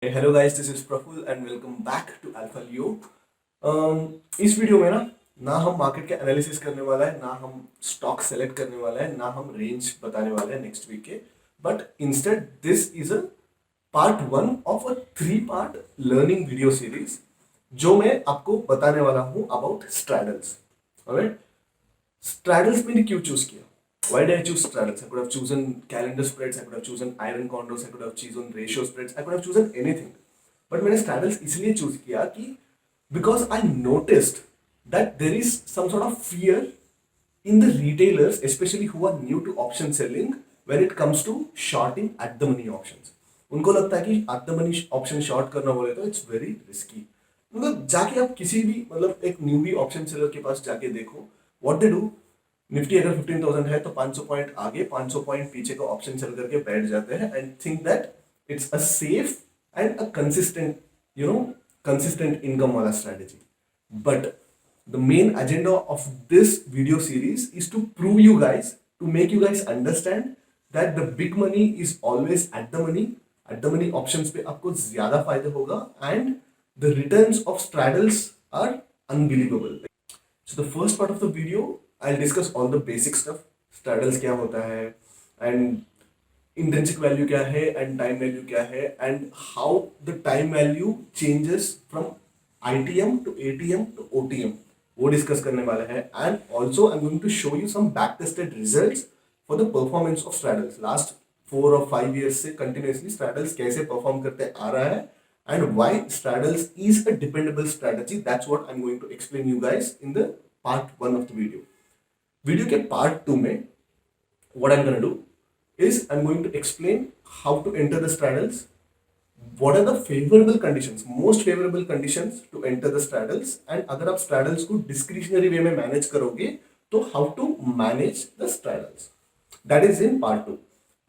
Hello guys, this is Praful and welcome back to Alpha Leo. इस video में ना हम मार्केट के एनालिसिस करने वाला है, ना हम स्टॉक सेलेक्ट करने वाला है, ना हम रेंज बताने वाले हैं नेक्स्ट वीक के। But instead this is a part one of a 3 part learning video series जो मैं आपको बताने वाला हूँ अबाउट स्ट्रैडल्स। ऑलराइट, straddles मैंने क्यों चूज किया? Why did I choose straddles? I could have chosen calendar spreads, I could have chosen iron condors, I could have chosen ratio spreads, I could have chosen anything. But मैंने straddles इसलिए choose किया कि because I noticed that there is some sort of fear in the retailers, especially who are new to option selling, when it comes to shorting at the money options. उनको लगता है कि at the money option short करना बोले तो it's very risky. मतलब जाके आप किसी भी मतलब एक न्यूबी ऑप्शन सेलर के पास जाके देखो व्हाट दे डू। निफ्टी अगर 15,000 है तो 500 पॉइंट आगे 500 पॉइंट पीछे का ऑप्शन सेल करके बैठ जाते हैं and think that it's a safe and a consistent consistent income वाला strategy. But the main agenda of this video series is to prove you guys, to make you guys understand that the big money is always at the money. At the money options पे आपको ज्यादा फायदा होगा and the returns of straddles are unbelievable. So the first part of the video, I'll discuss all the basic stuff. Straddles क्या होता है and intrinsic value क्या है and time value क्या है and how the time value changes from ITM to ATM to OTM, वो discuss करने वाला है। And also I am going to show you some back tested results for the performance of straddles. Last 4 और 5 years से continuously straddles कैसे perform करते आ रहा है and why straddles is a dependable strategy. That's what I am going to explain you guys in the part one of the video. Video के part two में what I am gonna do is I'm going to explain how to enter the straddles, what are the favorable conditions, most favorable conditions to enter the straddles, and अगर आप straddles को discretionary way में manage करोगे तो how to manage the straddles, that is in part 2.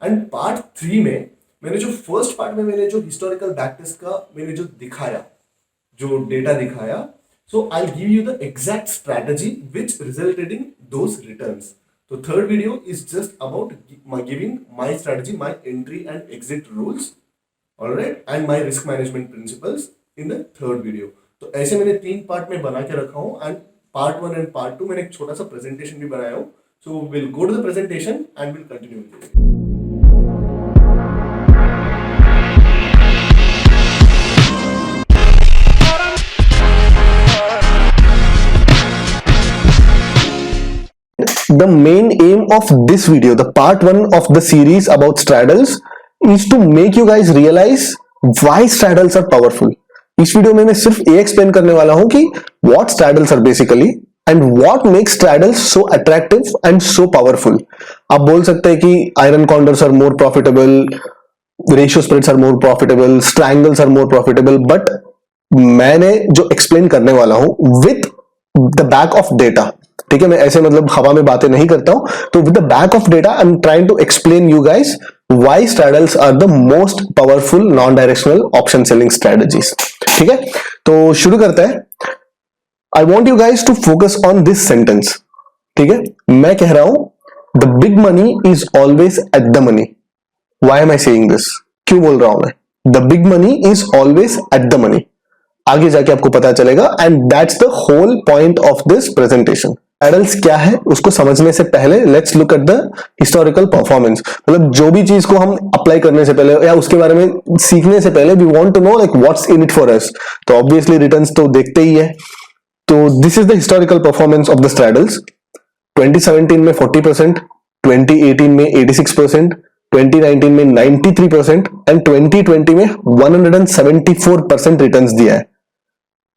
and part 3 में मैंने जो first part में मैंने जो historical backtest का मैंने जो दिखाया, जो डेटा दिखाया, so I'll give you the exact strategy which resulted in those returns. So third video is just about giving my strategy, my entry and exit rules, all right, and my risk management principles in the third video. तो ऐसे मैंने 3 part में बना के रखा हूँ and part 1 and part 2 मैंने एक छोटा सा प्रेजेंटेशन भी बनाया हूँ। So will go to the presentation and will continue. The main aim of this video, the part 1 of the series about straddles, is to make you guys realize why straddles are powerful. इस video में मैं सिर्फ ये explain करने वाला हूं कि what straddles are basically and what makes straddles so attractive and so powerful. आप बोल सकते हैं कि iron condors are more profitable, ratio spreads are more profitable, strangles are more profitable, but मैंने जो एक्सप्लेन करने वाला हूं with the back of data, ठीक है, मैं ऐसे मतलब हवा में बातें नहीं करता हूं, तो with the back of data I am trying to explain you guys why straddles are the most powerful non directional option selling strategies. ठीक है, तो शुरू करते हैं। I want you guys to focus on this sentence. ठीक है, मैं कह रहा हूं the big money is always at the money. Why am I saying this? क्यों बोल रहा हूं मैं the big money is always at the money? आगे जाके आपको पता चलेगा and that's the whole point of this presentation. Straddles क्या है उसको समझने से पहले let's look at the historical performance. मतलब जो भी चीज को हम अप्लाई करने से पहले या उसके बारे में सीखने से पहले we want to know like what's in it for us, तो ऑब्वियसली रिटर्न्स तो देखते ही है। तो this is the historical performance of the straddles. 2017 में 40%, 2018 में 86%, 2019 में 93% एंड 2020 में 174% रिटर्न्स दिया है।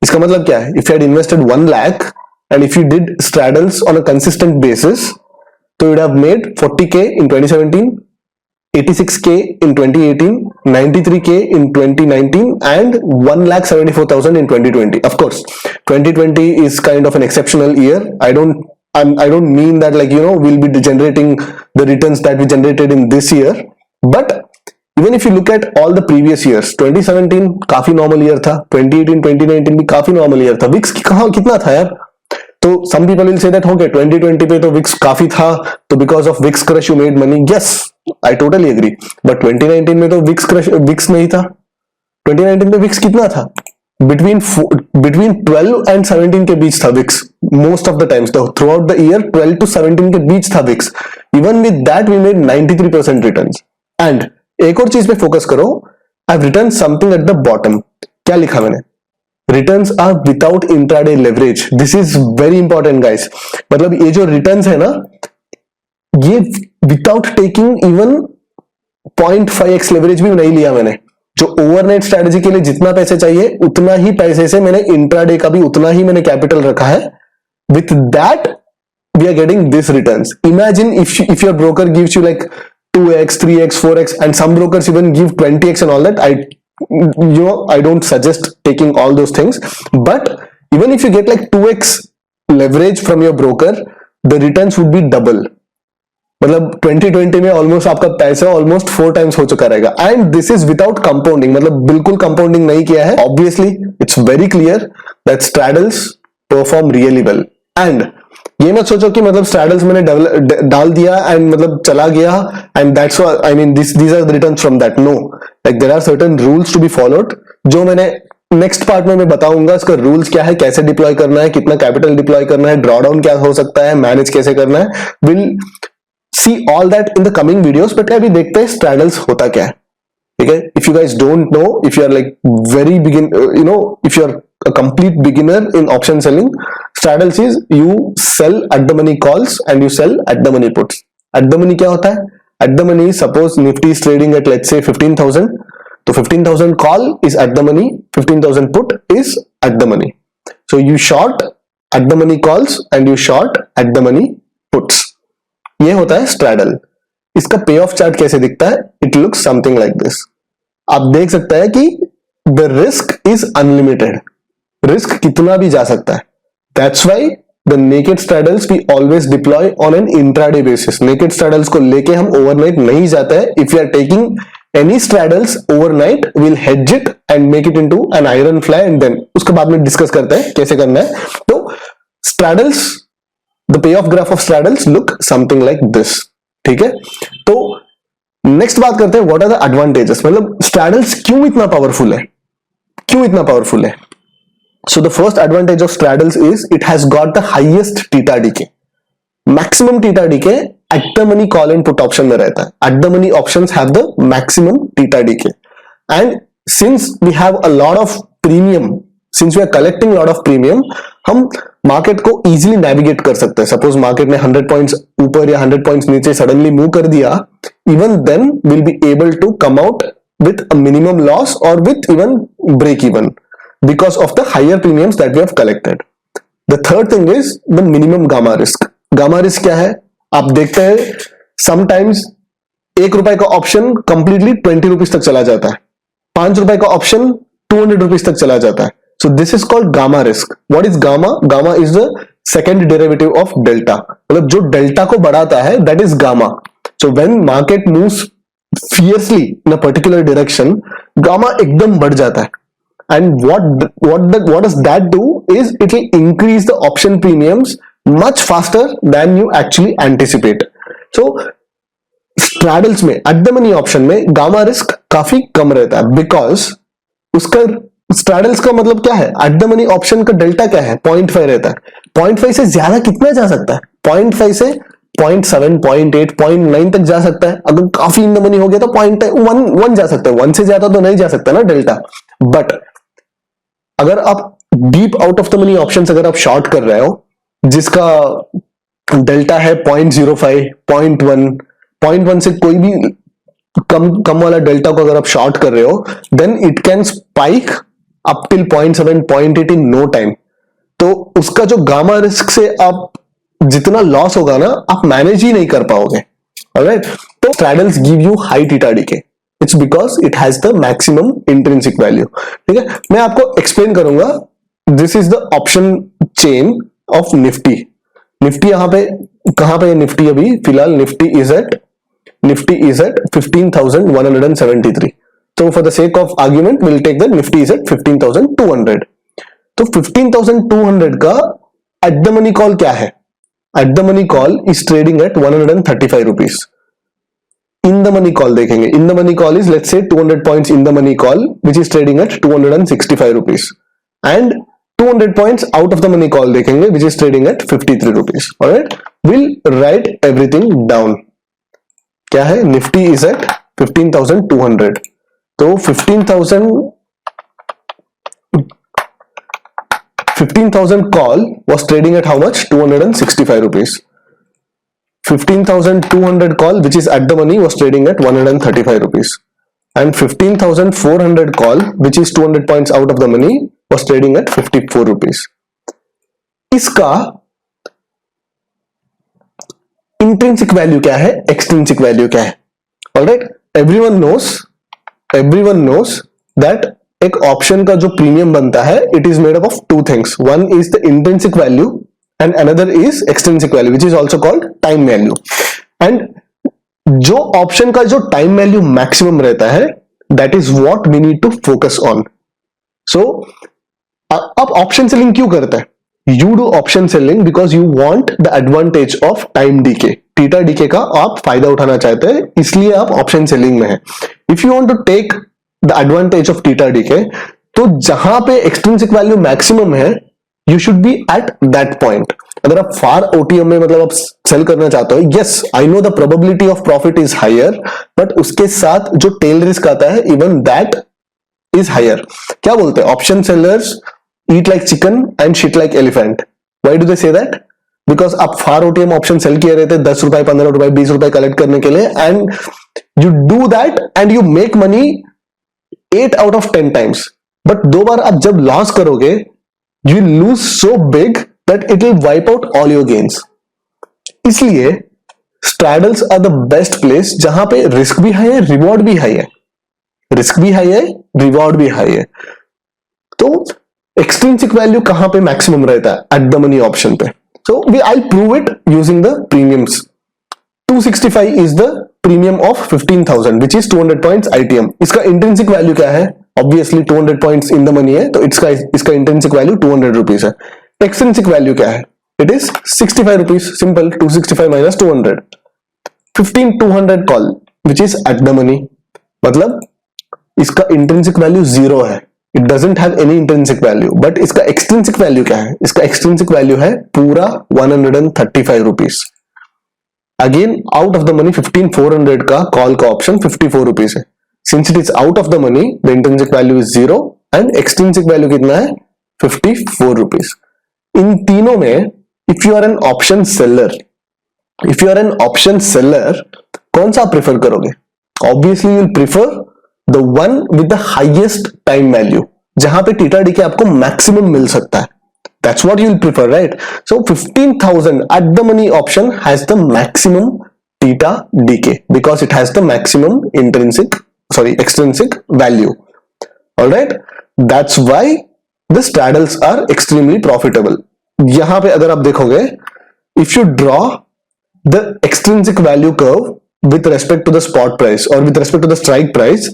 इसका मतलब क्या है? If you had invested 1 lakh and if you did straddles on a consistent basis, so you would have made 40k in 2017, 86k in 2018, 93k in 2019 and 1,74,000 in 2020. Of course 2020 is kind of an exceptional year. I don't mean that like we'll be generating the returns that we generated in this year, but even if you look at all the previous years, 2017 काफी normal year था, 2018 2019 भी काफी normal year था। Vicks कहाँ कितना था यार? तो some people will say that okay 2020 पे तो विक्स काफी था तो because of VIX crush you made money. Yes, I totally agree, but 2019 में तो विक्स नहीं था। 2019 में विक्स कितना था? बिटवीन 12 एंड 17 के बीच था VIX most of the times, throughout the year 12 to 17 के बीच था VIX. Even with that we made 93% returns. And एक और चीज पे फोकस करो, I have return something at the bottom. क्या लिखा मैंने? Returns are without intraday leverage. This is very important guys. मतलब ये जो रिटर्न्स है ना, ये without taking even 0.5x leverage भी नहीं लिया मैंने. जो ओवरनाइट स्ट्रेटजी के लिए जितना पैसे चाहिए उतना ही पैसे से मैंने इंट्राडे का भी उतना ही मैंने कैपिटल रखा है. With that we are getting this returns. Imagine if your broker gives you like 2x, 3x, 4x and some brokers even give 20x and all that. I don't suggest taking all those things, but even if you get like 2x leverage from your broker, the returns would be double. मतलब 2020 में almost आपका पैसा almost 4 times हो चुका रहेगा. And this is without compounding, मतलब बिल्कुल compounding नहीं किया है. Obviously it's very clear that straddles perform really well. And ये मत सोचो कि मतलब स्ट्रैडल्स मैंने डाल दिया एंड मतलब चला गया and that's I mean these are the returns from that. No, like there are certain rules to be followed, जो मैंने नेक्स्ट पार्ट में मैं बताऊंगा. इसका रूल्स क्या है, कैसे डिप्लॉय करना है, कितना कैपिटल डिप्लॉय करना है, ड्रॉ डाउन क्या हो सकता है, मैनेज कैसे करना है. Will see all that in the coming videos. But अभी देखते हैं स्ट्रैडल्स होता क्या है. ठीक है, if you guys don't know, if you are like very begin, you know, if you are a complete beginner in option selling, straddles is you sell at the money calls and you sell at the money puts. At the money क्या होता है? At the money, suppose Nifty is trading at let's say 15,000, तो 15,000 call is at the money, 15,000 put is at the money. So you short at the money calls and you short at the money puts. ये होता है straddle. इसका पे of chart कैसे दिखता है? It looks something like this. आप देख सकते हैं कि the risk is unlimited. Risk कितना भी जा सकता है. That's why the naked straddles we always deploy on an intraday basis. Naked straddles को लेके हम ओवरनाइट नहीं जाते हैं. If you are taking any straddles overnight, will hedge it and make it into an iron fly and then उसके बाद में discuss करते हैं कैसे करना है. तो straddles, the pay of graph of straddles look something like this. ठीक है, तो नेक्स्ट बात करते हैं व्हाट आर द एडवांटेजेस. मतलब स्ट्रैडल्स क्यों इतना पावरफुल है, क्यों इतना पावरफुल है. So the first advantage of straddles is it has got the highest theta decay. Maximum theta decay at the money call and put option में रहता है. At the money options have the maximum theta decay. And since we have a lot of premium, since we are collecting a lot of premium, हम market को easily navigate कर सकते हैं. Suppose market ने 100 points ऊपर या 100 points नीचे suddenly move कर दिया, even then we'll be able to come out with a minimum loss or with even break even. Because of the higher premiums that we have collected. The third thing is the minimum gamma risk. Gamma risk क्या है? आप देखते हैं sometimes ₹1 का option completely 20 rupees तक चला जाता है. ₹5 का ऑप्शन 200 rupees तक चला जाता है. So this is called gamma risk. What is gamma? Gamma is the second derivative of delta. मतलब जो delta को बढ़ाता है that is gamma. So when market moves fiercely in a particular direction, gamma एकदम बढ़ जाता है. And what does that do is it will increase the option premiums much faster than you actually anticipate. So straddles में at the money option में gamma risk काफी कम रहता है because उसका straddles का मतलब क्या है? At the money option का डेल्टा क्या है? 0.5 रहता है. 0.5 से ज्यादा कितना जा सकता है? 0.5 से 0.7, 0.8, 0.9 तक जा सकता है. अगर काफी इन द मनी हो गया तो 0.1 जा सकता है. 1 से ज्यादा तो नहीं जा सकता ना डेल्टा. बट अगर आप deep out of the money options अगर आप शॉर्ट कर रहे हो जिसका डेल्टा है 0.05, 0.1 से कोई भी कम वाला डेल्टा को अगर आप शॉर्ट कर रहे हो, then it can spike up till 0.7, 0.8 in no time. तो उसका जो गामा रिस्क से आप जितना लॉस होगा ना, आप मैनेज ही नहीं कर पाओगे. ऑलराइट, तो straddles give you high theta decay. It's because it has the maximum intrinsic value. ठीक है, मैं आपको एक्सप्लेन करूंगा. This is the option chain of Nifty. Nifty यहां पे कहां पे है? निफ्टी अभी फिलहाल Nifty is at 15,173. So for the sake of argument, we'll take that Nifty is at 15,200. तो 15,200 का at the money call क्या है? At the money call is trading at 135 rupees. In the money call देखेंगे. In the money call is let's say 200 points in the money call which is trading at 265 rupees and 200 points out of the money call देखेंगे which is trading at 53 rupees. Alright, will write everything down. क्या है? Nifty is at 15,200. तो 15,000 call was trading at how much? 265 rupees. 15,200 call which is at the money was trading at 135 rupees. And 15,400 call which is 200 points out of the money was trading at 54 rupees. इसका intrinsic value क्या है? Extrinsic value क्या है? Alright, everyone knows that एक option का जो premium बनता है it is made up of two things. One is the intrinsic value and another is extrinsic value which is also called time value. And जो option का जो time value maximum रहता है that is what we need to focus on. So आप option selling क्यों करते हैं? You do option selling because you want the advantage of time DK. Theta DK का आप फायदा उठाना चाहते हैं, इसलिए आप ऑप्शन सेलिंग में है. If you want to take the advantage of theta decay, तो जहां पे एक्सट्रिंसिक वैल्यू मैक्सिमम है you should be at that point. अगर आप फार ओटीएम में मतलब आप सेल करना चाहते हो, yes I know the probability of profit is higher, but उसके साथ जो टेल रिस्क आता है इवन दैट इज हायर. क्या बोलते हैं? Option sellers eat like chicken and shit like elephant. Why do they say that? Because आप फार OTM option sell किए रहते 10 रुपए 15 रुपए 20 रुपए कलेक्ट करने के लिए, and you do that and you make money 8 out of 10 times. But दो बार आप जब लॉस करोगे you lose so big that it will wipe out all your gains. इसलिए straddles are the best place जहां पे रिस्क भी high है, reward भी हाई है. रिस्क भी हाई है, रिवॉर्ड भी हाई है. तो एक्सट्रिंसिक वैल्यू कहां पे मैक्सिमम रहता है? एट द मनी ऑप्शन पे. So I prove it using the premiums. 265 is the premium of 15,000 which is 200 points ITM. इसका इंट्रिंसिक वैल्यू क्या है? Obviously 200 points in the money है तो इसका इंट्रिंसिक वैल्यू 200 रुपीज है. एक्सट्रिंसिक वैल्यू क्या है? It is 65 rupees. Simple, 265 minus 200. 15,200 call which is eight the money, मतलब इसका इंट्रिंसिक वैल्यू 0 है. It doesn't have any intrinsic value. But इसका एक्सट्रिंसिक वैल्यू क्या है? इसका एक्सट्रिंसिक वैल्यू है पूरा 135 rupees. Again out of the money 15,400 का कॉल का ऑप्शन 54 रुपीज है. Since it is out of the money the intrinsic value is 0 and extrinsic value कितना है? 54 रुपीज. इन तीनों में if you are an option seller, कौन सा प्रेफर करोगे? Obviously you will prefer the one with the highest time value, जहां पे थीटा डीके आपको मैक्सिमम मिल सकता है. That's what you'll prefer, right? So 15,000 at the money option has the maximum theta decay because it has the maximum extrinsic value. All right? That's why the straddles are extremely profitable. यहां पे अगर आप देखोगे, if you draw the extrinsic value curve with respect to the spot price or with respect to the strike price,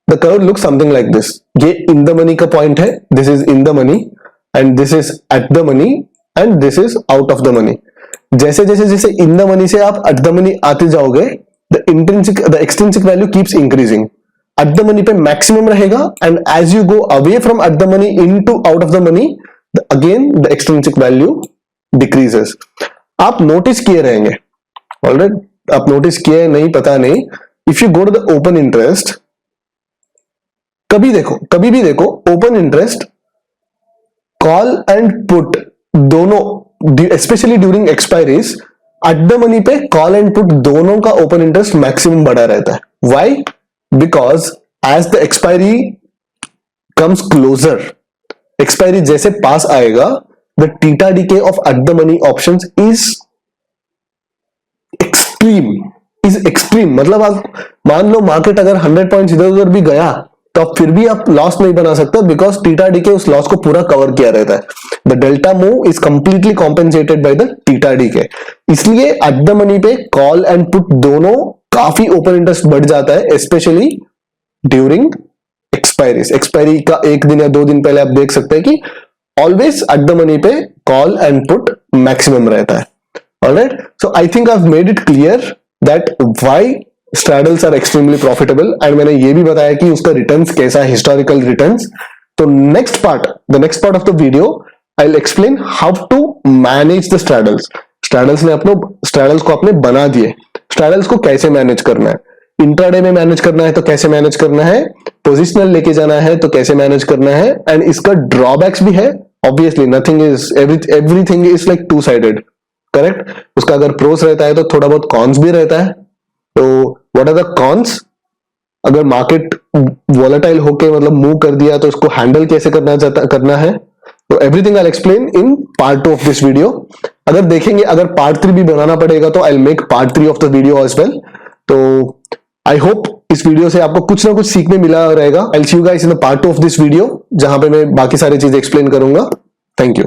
the curve looks something like this. ये in the money का point है. This is in the money. And this is at the money and this is out of the money. जैसे जैसे in the money से आप at the money आते जाओगे, the extrinsic value keeps increasing. At the money पे maximum रहेगा and as you go away from at the money into out of the money, again the extrinsic value decreases. आप notice किए रहेंगे, alright? आप notice किए नहीं पता नहीं. If you go to the open interest, कभी भी देखो open interest call and put दोनों, specially during expiries, at the money पे कॉल एंड पुट दोनों का ओपन इंटरेस्ट मैक्सिमम बढ़ा रहता है. Why? Because as the expiry comes closer, expiry जैसे पास आएगा, the theta decay of at the money options is extreme. मतलब आप मान लो मार्केट अगर 100 पॉइंट्स इधर उधर भी गया तो अब फिर भी आप लॉस नहीं बना सकते बिकॉज थीटा डीके उस लॉस को पूरा कवर किया रहता है. The delta move is completely compensated by the theta DK. इसलिए एट द मनी पे कॉल एंड पुट दोनों काफी ओपन इंटरेस्ट बढ़ जाता है, स्पेशली ड्यूरिंग एक्सपायरीज. एक्सपायरी का 1 दिन या 2 दिन पहले आप देख सकते हैं कि ऑलवेज एट द मनी पे कॉल एंड पुट मैक्सिमम रहता है. Alright, so I think I have made it clear that why straddles are extremely profitable and मैंने ये भी बताया कि उसका रिटर्न्स कैसा है, हिस्टोरिकल रिटर्न्स। तो next part of the video I will explain how to manage the straddles. Straddles को आपने बना दिए, स्ट्रैडल्स को कैसे मैनेज करना है, इंट्राडे में मैनेज करना है तो कैसे मैनेज करना है, पोजिशनल लेके जाना है तो कैसे मैनेज करना है, एंड इसका ड्रॉबैक्स भी है। Obviously nothing is everything is like two sided, correct. उसका अगर प्रोस रहता है तो थोड़ा बहुत कॉन्स भी रहता है। तो व्हाट आर द कॉन्स? अगर मार्केट वॉलेटाइल होके मतलब मूव कर दिया तो उसको हैंडल कैसे करना है। तो everything I explain in part 2 of this video. अगर देखेंगे, अगर पार्ट 3 भी बनाना पड़ेगा तो I make part 3 of the video as well. तो आई होप इस वीडियो से आपको कुछ ना कुछ सीखने मिला रहेगा। I will see you guys in the part 2 of this video, जहां पे मैं बाकी सारी चीजें एक्सप्लेन करूंगा। Thank you.